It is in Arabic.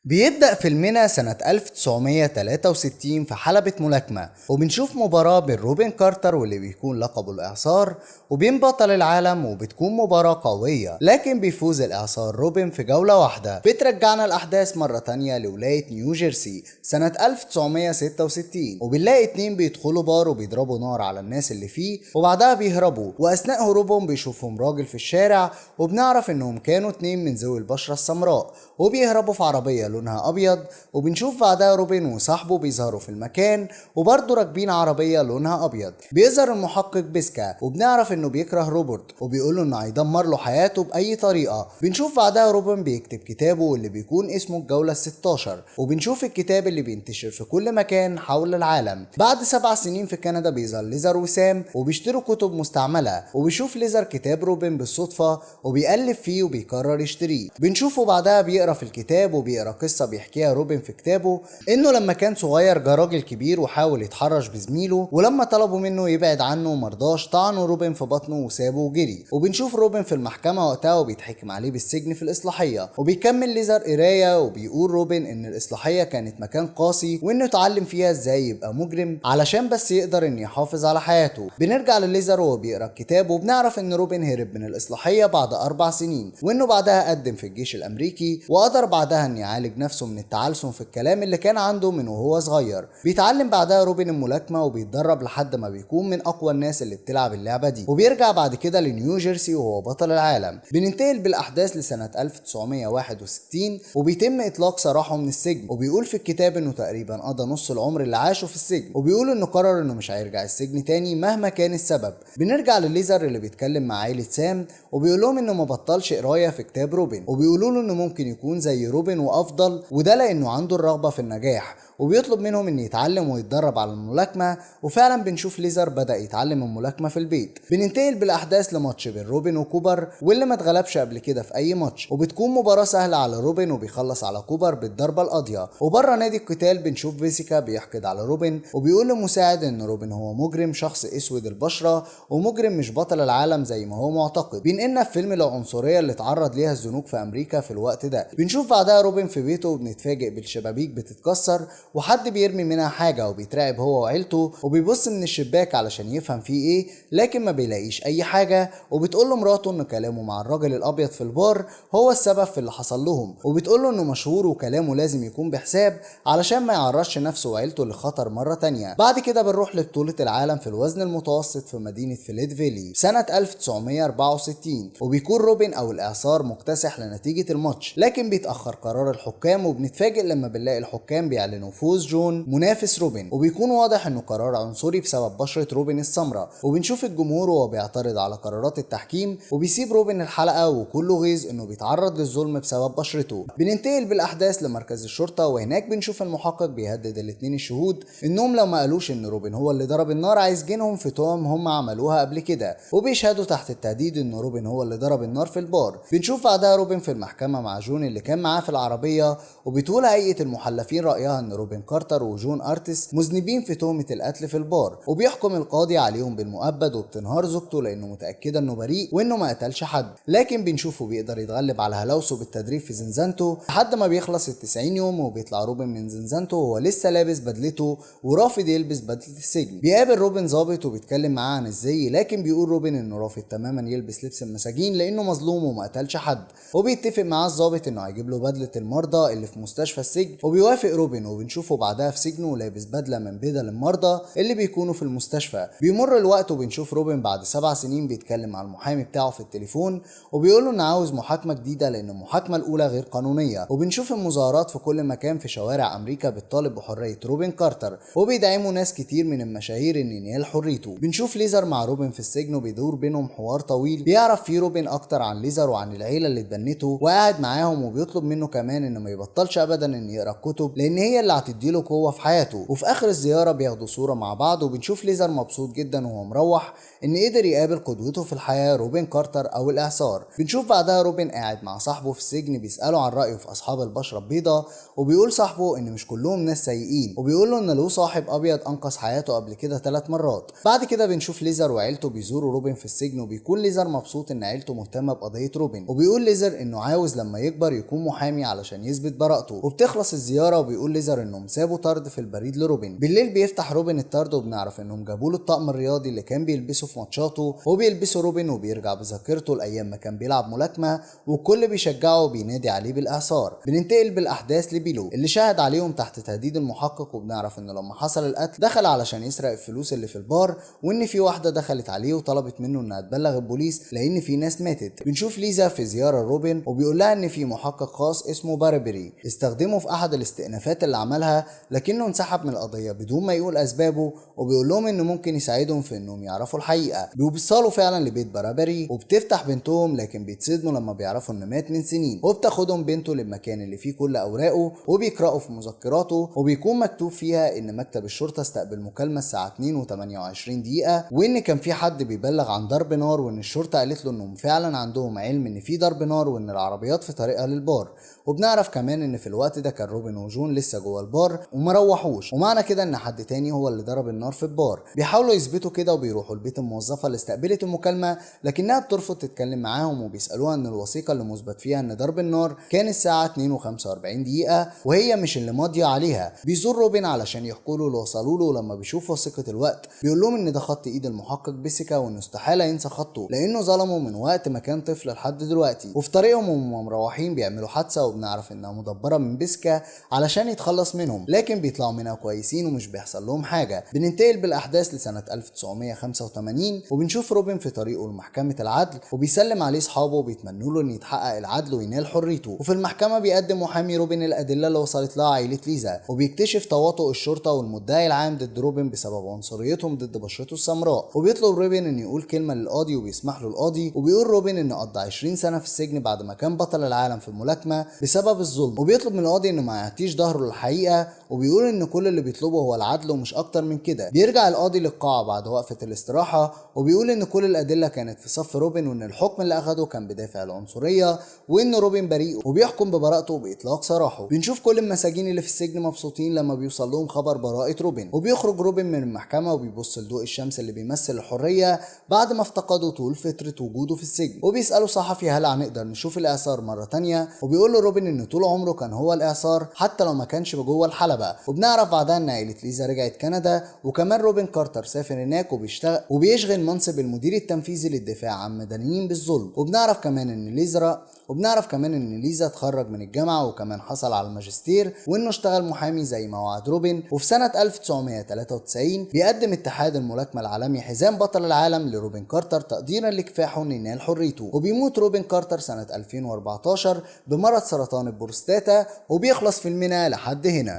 بيبدأ فيلمنا سنة 1963 في حلبة ملاكمة، وبنشوف مباراة بين روبن كارتر واللي بيكون لقبه الإعصار وبين بطل العالم، وبتكون مباراة قوية لكن بيفوز الإعصار روبن في جولة واحدة. بترجعنا الأحداث مرة تانية لولاية نيوجيرسي سنة 1966، وبنلاقي اتنين بيدخلوا بار وبيضربوا نار على الناس اللي فيه وبعدها بيهربوا، وأثناء هروبهم بيشوفهم راجل في الشارع وبنعرف إنهم كانوا اتنين من ذوي البشرة السمراء وبيهربوا في عربية لونها أبيض. وبنشوف بعدها روبن وصاحبه بيظهروا في المكان وبرضه راكبين عربية لونها أبيض. بيظهر المحقق بيسكا وبنعرف إنه بيكره روبرت وبيقوله إنه هيدمر له حياته بأي طريقة. بنشوف بعدها روبن بيكتب كتابه اللي بيكون اسمه الجولة ال16، وبنشوف الكتاب اللي بينتشر في كل مكان حول العالم. بعد 7 سنين في كندا بيظهر ليزر وسام وبيشتروا كتب مستعملة، وبيشوف ليزر كتاب روبن بالصدفة وبيقلب فيه وبيقرر يشتريه. بنشوفه بعدها بيقرا في الكتاب وبيقرا قصة بيحكيها روبن في كتابه انه لما كان صغير جه راجل كبير وحاول يتحرش بزميله، ولما طلبوا منه يبعد عنه مرضاش طعنوا روبن في بطنه وسابه وجري. وبنشوف روبن في المحكمة وقتها وبيتحكم عليه بالسجن في الإصلاحية. وبيكمل ليزر قراية وبيقول روبن ان الإصلاحية كانت مكان قاسي وانه اتعلم فيها ازاي يبقى مجرم علشان بس يقدر ان يحافظ على حياته. بنرجع لليزر وهو بيقرا الكتاب وبنعرف ان روبن هرب من الإصلاحية بعد 4 سنين، وانه بعدها قدم في الجيش الأمريكي وقدر بعدها ان يعالج نفسه من التعلسم في الكلام اللي كان عنده من وهو صغير. بيتعلم بعدها روبن الملاكمة وبيتدرب لحد ما بيكون من اقوى الناس اللي بتلعب اللعبة دي، وبيرجع بعد كده لنيو جيرسي وهو بطل العالم. بننتقل بالاحداث لسنة 1961 وبيتم اطلاق سراحه من السجن، وبيقول في الكتاب انه تقريبا قضى نص العمر اللي عاشه في السجن، وبيقول انه قرر انه مش هيرجع السجن تاني مهما كان السبب. بنرجع لليزر اللي بيتكلم مع عائلة سام وبيقول لهم انه ما بطلش قرايه في كتاب روبن، وبيقولوا له انه ممكن يكون زي روبن وافضل، وده لانه عنده الرغبه في النجاح، وبيطلب منهم ان يتعلم ويتدرب على الملاكمه. وفعلا بنشوف ليزر بدا يتعلم الملاكمه في البيت. بننتقل بالاحداث لماتش بين روبن وكوبر واللي ما اتغلبش قبل كده في اي ماتش، وبتكون مباراه سهله على روبن وبيخلص على كوبر بالضربه القاضيه. وبره نادي القتال بنشوف فيسيكا بيحقد على روبن وبيقول للمساعد ان روبن هو مجرم، شخص اسود البشره ومجرم مش بطل العالم زي ما هو معتقد. بينقلنا في فيلم العنصريه اللي اتعرض ليها الزنوج في امريكا في الوقت ده. بنشوف بعدها روبن في بيته وبنتفاجئ بالشبابيك بتتكسر وحد بيرمي منها حاجه، وبيتراقب هو وعيلته وبيبص من الشباك علشان يفهم فيه ايه لكن ما بيلاقيش اي حاجه. وبتقول له مراته ان كلامه مع الراجل الابيض في البار هو السبب في اللي حصل لهم، وبتقول له انه مشهور وكلامه لازم يكون بحساب علشان ما يعرضش نفسه وعيلته لخطر مره تانية. بعد كده بنروح لبطوله العالم في الوزن المتوسط في مدينه فيلادلفيا سنه 1964، وبيكون روبن او الاعصار مكتسح لنتيجه الماتش لكن بيتاخر قرار الحكام، وبنتفاجئ لما بنلاقي الحكام بيعلنوا فوز جون منافس روبن، وبيكون واضح انه قرار عنصري بسبب بشره روبن السمراء. وبنشوف الجمهور وهو بيعترض على قرارات التحكيم وبيسيب روبن الحلقه وكله غيظ انه بيتعرض للظلم بسبب بشرته. بننتقل بالاحداث لمركز الشرطه وهناك بنشوف المحقق بيهدد الاتنين الشهود انهم لو ما قالوش ان روبن هو اللي ضرب النار هيسجنهم في تهم هم عملوها قبل كده، وبيشهدوا تحت التهديد ان روبن هو اللي ضرب النار في البار. بنشوف بعدها روبن في المحكمه مع جون اللي كان معاه في العربيه، وبتقول هيئه المحلفين رايها ان روبن كارتر وجون ارتس مذنبين في تهمه القتل في البار، وبيحكم القاضي عليهم بالمؤبد، وبتنهار زوجته لانه متاكده انه بريء وانه ما قتلش حد. لكن بنشوفه بيقدر يتغلب على هلاوسه بالتدريب في زنزانته لحد ما بيخلص ال90 يوم، وبيطلع روبن من زنزانته وهو لسه لابس بدلته ورافض يلبس بدله السجن. بيقابل روبن ظابط وبيتكلم معاه عن الزي، لكن بيقول روبن انه رافض تماما يلبس لبس المساجين لانه مظلوم وما قتلش حد، وبيتفق معاه الظابط انه هيجيب له بدله المرضى اللي في مستشفى السجن، وبيوافق روبن. وبنشوفه بعدها في سجنه لابس بدله من بدل المرضى اللي بيكونوا في المستشفى. بيمر الوقت وبنشوف روبن بعد 7 سنين بيتكلم مع المحامي بتاعه في التليفون وبيقول له انه عاوز محاكمه جديده لان المحاكمه الاولى غير قانونيه. وبنشوف المظاهرات في كل مكان في شوارع امريكا بتطالب بحريه روبن كارتر، وبيدعموا ناس كتير من المشاهير ان ينال حريته. بنشوف ليزر مع روبن في السجن وبيدور بينهم حوار طويل بيعرف فيه روبن اكتر عن ليزر وعن العيله اللي اتبنته وقاعد معاهم، وبيطلب منه كمان انه ما يبطلش ابدا ان يقرا الكتب لان هي اللي بتديله قوة في حياته. وفي آخر الزيارة بياخدوا صورة مع بعض، وبنشوف ليزر مبسوط جدا وهو مروح إن قدر يقابل قدوته في الحياة روبن كارتر أو الإعصار. بنشوف بعدها روبن قاعد مع صاحبه في السجن بيسأله عن رأيه في أصحاب البشرة البيضاء، وبيقول صاحبه إن مش كلهم ناس سيئين، وبيقول له إن له صاحب أبيض أنقذ حياته قبل كده 3 مرات. بعد كده بنشوف ليزر وعيلته بيزوروا روبن في السجن، وبيكون ليزر مبسوط إن عيلته مهتمة بقضية روبن، وبيقول ليزر إنه عاوز لما يكبر يكون محامي علشان يثبت براءته. وبتخلص الزيارة وبيقول ليزر إنهم سابوا طرد في البريد لروبن. بالليل بيفتح روبن الطرد وبنعرف إنهم جابوا له الطقم الرياضي اللي كان بيلبسه في ماتشاته، وبيلبسه روبن وبيرجع بذاكرته لأيام ما كان بيلعب ملاكمة، والكل بيشجعه وبينادي عليه بالإعصار. بننتقل بالأحداث لبيلو اللي شاهد عليهم تحت تهديد المحقق، وبنعرف إنه لما حصل القتل دخل علشان يسرق الفلوس اللي في البار، وإن في واحدة دخلت عليه وطلبت منه إنها تبلغ البوليس لأن في ناس ماتت. بنشوف ليزا في زيارة لروبن وبيقول لها إن في محقق خاص اسمه باربري استخدمه في أحد الاستئنافات اللي عملها، لكنه انسحب من القضية بدون ما يقول أسبابه، وبيقول لهم إنه ممكن يساعدهم في إنهم يعرفوا الحقيقة. بيوصلوا فعلا لبيت باربري وبتفتح بنتهم، لكن بيتصدموا لما بيعرفوا إنه مات من سنين، وبتاخدهم بنته للمكان اللي فيه كل أوراقه، وبيقرأوا في مذكراته وبيكون مكتوب فيها إن مكتب الشرطة استقبل مكالمة الساعة 2 و28 دقيقة، وإن كان في حد بيبلغ عن ضرب نار، وإن الشرطة قالت له إنهم فعلا عندهم علم إن في ضرب نار وإن العربيات في طريقها للبار. وبنعرف كمان إن في الوقت ده كان روبن وجون لسه جوه البار ومروحوش، ومعنى كده إن حد تاني هو اللي ضرب النار في البار. بيحاولوا يثبتوا كده وبيروحوا لبيت الموظفة اللي استقبلت المكالمة، لكنها بترفض تتكلم معاهم، وبيسألوها إن الوثيقة اللي مثبت فيها إن ضرب النار كان الساعة 2 و45 دقيقة وهي مش اللي ماضية عليها. بيزور روبن علشان يحكوا له اللي وصلوا له، ولما بيشوف وثيقة الوقت بيقول لهم إن ده خط إيد المحقق بيسيكا، وإنه استحالة ينسى خطه لأنه ظلمه من وقت ما كان طفل لحد دلوقتي. وفي طريقهم وهم مروحين بيعملوا حادثة، وبنعرف إنها مدبرة من بيسكا علشان يتخلص منهم، لكن بيطلعوا منها كويسين ومش بيحصل لهم حاجة. بننتقل بالأحداث لسنة 1985 وبنشوف روبن في طريقه لمحكمة العدل، وبيسلم عليه صحابه وبيتمنوا له إن يتحقق العدل وينال حريته. وفي المحكمة بيقدم محامي روبن الأدلة اللي وصلت لها عائلة ليزا، وبيكتشف تواطؤ الشرطة والمدعي العام ضد روبن بسبب عنصريتهم ضد بشرته السمراء، وبيطلب روبن إنه يقول كلمة للقاضي وبيسمح له القاضي، وبيقول روبن إنه قضى 20 سنة في السجن بعد ما كان بطل العالم في الملاكمة بسبب الظلم، وبيطلب من القاضي إنه ما يعطيش ظهره للحقيقة، وبيقول إن كل اللي بيطلبه هو العدل ومش أكتر من كده. بيرجع القاضي للقاعة بعد وقفة الاستراحة وبيقول إن كل الأدلة كانت في صف روبن، وإن الحكم اللي أخده كان بدافع العنصرية، وإن روبن بريء، وبيحكم ببراءته بإطلاق سراحه. بنشوف كل المساجين اللي في السجن مبسوطين لما بيوصل لهم خبر براءة روبن، وبيخرج روبن من المحكمة وبيبص لضوء الشمس اللي بيمثل الحرية بعد ما افتقدوا طول فترة وجوده في السجن. وبيسألوا صحفي هل هنقدر نشوف الإعصار مرة تانية، وبيقول له روبن إن طول عمره كان هو الإعصار حتى لو ما كانش جوه الحلبة. وبنعرف بعدها إن عائلة ليزا رجعت كندا، وكمان روبن كارتر سافر هناك وبيشغل منصب المدير التنفيذي للدفاع عن مدنيين بالظلم. وبنعرف كمان ان ليزا اتخرج من الجامعة وكمان حصل على الماجستير، وانه اشتغل محامي زي ما وعد روبن. وفي سنة 1993 بيقدم اتحاد الملاكمة العالمي حزام بطل العالم لروبن كارتر تقديرا لكفاحه ان ينال حريته. وبيموت روبن كارتر سنة 2014 بمرض سرطان البروستاتا، وبيخلص فيلمنا لحد هنا.